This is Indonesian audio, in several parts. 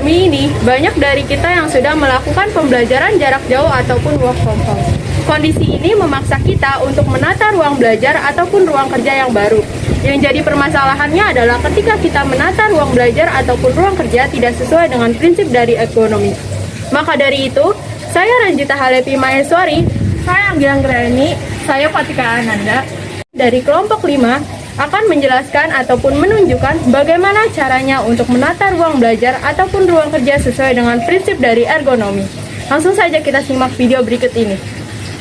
pandemi ini, banyak dari kita yang sudah melakukan pembelajaran jarak jauh ataupun work from home. Kondisi ini memaksa kita untuk menata ruang belajar ataupun ruang kerja yang baru. Yang jadi permasalahannya adalah ketika kita menata ruang belajar ataupun ruang kerja tidak sesuai dengan prinsip dari ergonomi. Maka dari itu, saya Ranjita Halepi Maheswari, saya Anggianggrani, saya Patika Ananda, dari kelompok 5, akan menjelaskan ataupun menunjukkan bagaimana caranya untuk menata ruang belajar ataupun ruang kerja sesuai dengan prinsip dari ergonomi. Langsung saja kita simak video berikut ini.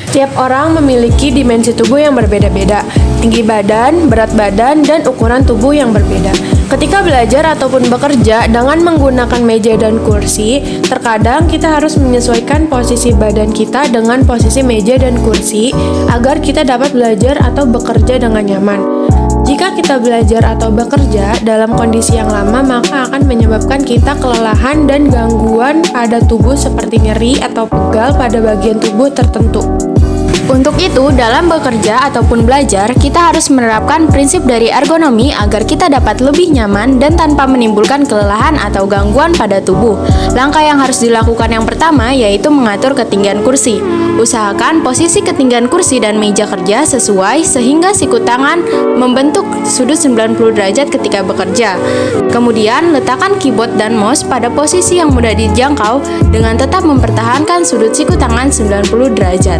Setiap orang memiliki dimensi tubuh yang berbeda-beda, tinggi badan, berat badan, dan ukuran tubuh yang berbeda. Ketika belajar ataupun bekerja dengan menggunakan meja dan kursi, terkadang kita harus menyesuaikan posisi badan kita dengan posisi meja dan kursi agar kita dapat belajar atau bekerja dengan nyaman. Jika kita belajar atau bekerja dalam kondisi yang lama, maka akan menyebabkan kita kelelahan dan gangguan pada tubuh seperti nyeri atau pegal pada bagian tubuh tertentu. Untuk itu, dalam bekerja ataupun belajar, kita harus menerapkan prinsip dari ergonomi agar kita dapat lebih nyaman dan tanpa menimbulkan kelelahan atau gangguan pada tubuh. Langkah yang harus dilakukan yang pertama yaitu mengatur ketinggian kursi. Usahakan posisi ketinggian kursi dan meja kerja sesuai sehingga siku tangan membentuk sudut 90 derajat ketika bekerja. Kemudian, letakkan keyboard dan mouse pada posisi yang mudah dijangkau dengan tetap mempertahankan sudut siku tangan 90 derajat.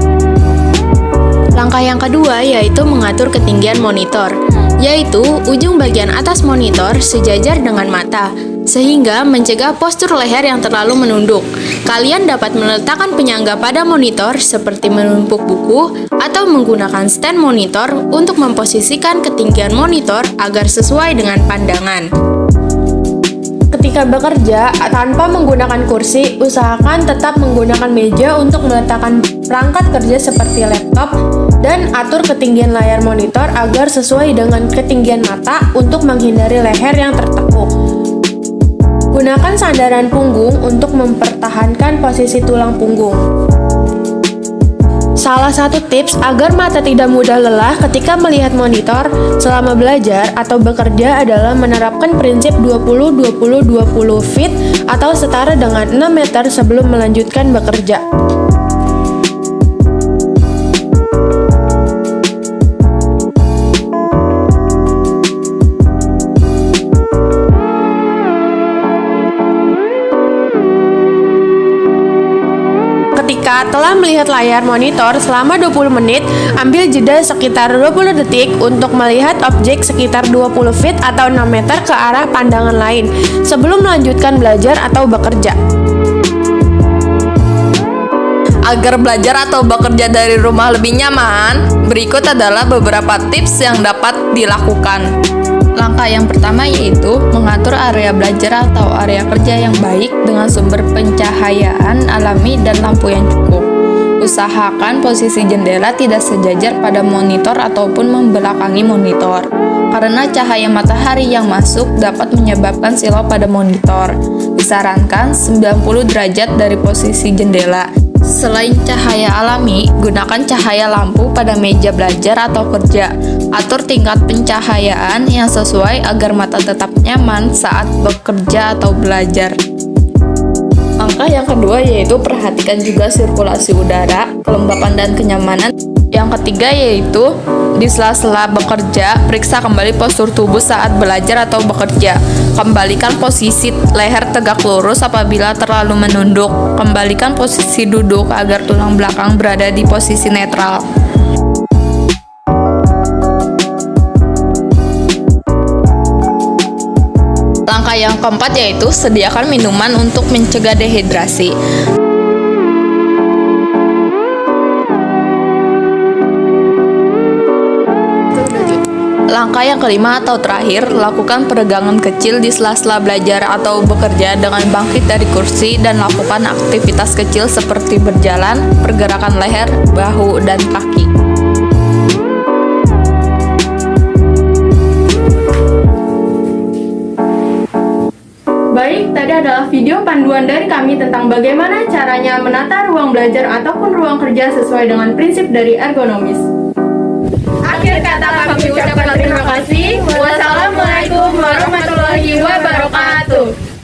Langkah yang kedua yaitu mengatur ketinggian monitor, yaitu ujung bagian atas monitor sejajar dengan mata, sehingga mencegah postur leher yang terlalu menunduk. Kalian dapat meletakkan penyangga pada monitor seperti menumpuk buku atau menggunakan stand monitor untuk memposisikan ketinggian monitor agar sesuai dengan pandangan. Ketika bekerja tanpa menggunakan kursi, usahakan tetap menggunakan meja untuk meletakkan perangkat kerja seperti laptop dan atur ketinggian layar monitor agar sesuai dengan ketinggian mata untuk menghindari leher yang tertekuk. Gunakan sandaran punggung untuk mempertahankan posisi tulang punggung. Salah satu tips agar mata tidak mudah lelah ketika melihat monitor selama belajar atau bekerja adalah menerapkan prinsip 20-20-20 feet atau setara dengan 6 meter sebelum melanjutkan bekerja. Ketika telah melihat layar monitor selama 20 menit, ambil jeda sekitar 20 detik untuk melihat objek sekitar 20 feet atau 6 meter ke arah pandangan lain sebelum melanjutkan belajar atau bekerja. Agar belajar atau bekerja dari rumah lebih nyaman, berikut adalah beberapa tips yang dapat dilakukan. Langkah yang pertama yaitu mengatur area belajar atau area kerja yang baik dengan sumber pencahayaan alami dan lampu yang cukup. Usahakan posisi jendela tidak sejajar pada monitor ataupun membelakangi monitor, karena cahaya matahari yang masuk dapat menyebabkan silau pada monitor. Disarankan 90 derajat dari posisi jendela. Selain cahaya alami, gunakan cahaya lampu pada meja belajar atau kerja. Atur tingkat pencahayaan yang sesuai agar mata tetap nyaman saat bekerja atau belajar. Langkah yang kedua yaitu perhatikan juga sirkulasi udara, kelembapan dan kenyamanan. Yang ketiga yaitu di sela-sela bekerja, periksa kembali postur tubuh saat belajar atau bekerja. Kembalikan posisi leher tegak lurus apabila terlalu menunduk. Kembalikan posisi duduk agar tulang belakang berada di posisi netral. Langkah yang keempat yaitu sediakan minuman untuk mencegah dehidrasi. Langkah yang kelima atau terakhir, lakukan peregangan kecil di sela-sela belajar atau bekerja dengan bangkit dari kursi dan lakukan aktivitas kecil seperti berjalan, pergerakan leher, bahu, dan kaki. Baik, tadi adalah video panduan dari kami tentang bagaimana caranya menata ruang belajar ataupun ruang kerja sesuai dengan prinsip dari ergonomis. Akhir kata kami ucapkan terima kasih. Wassalamualaikum warahmatullahi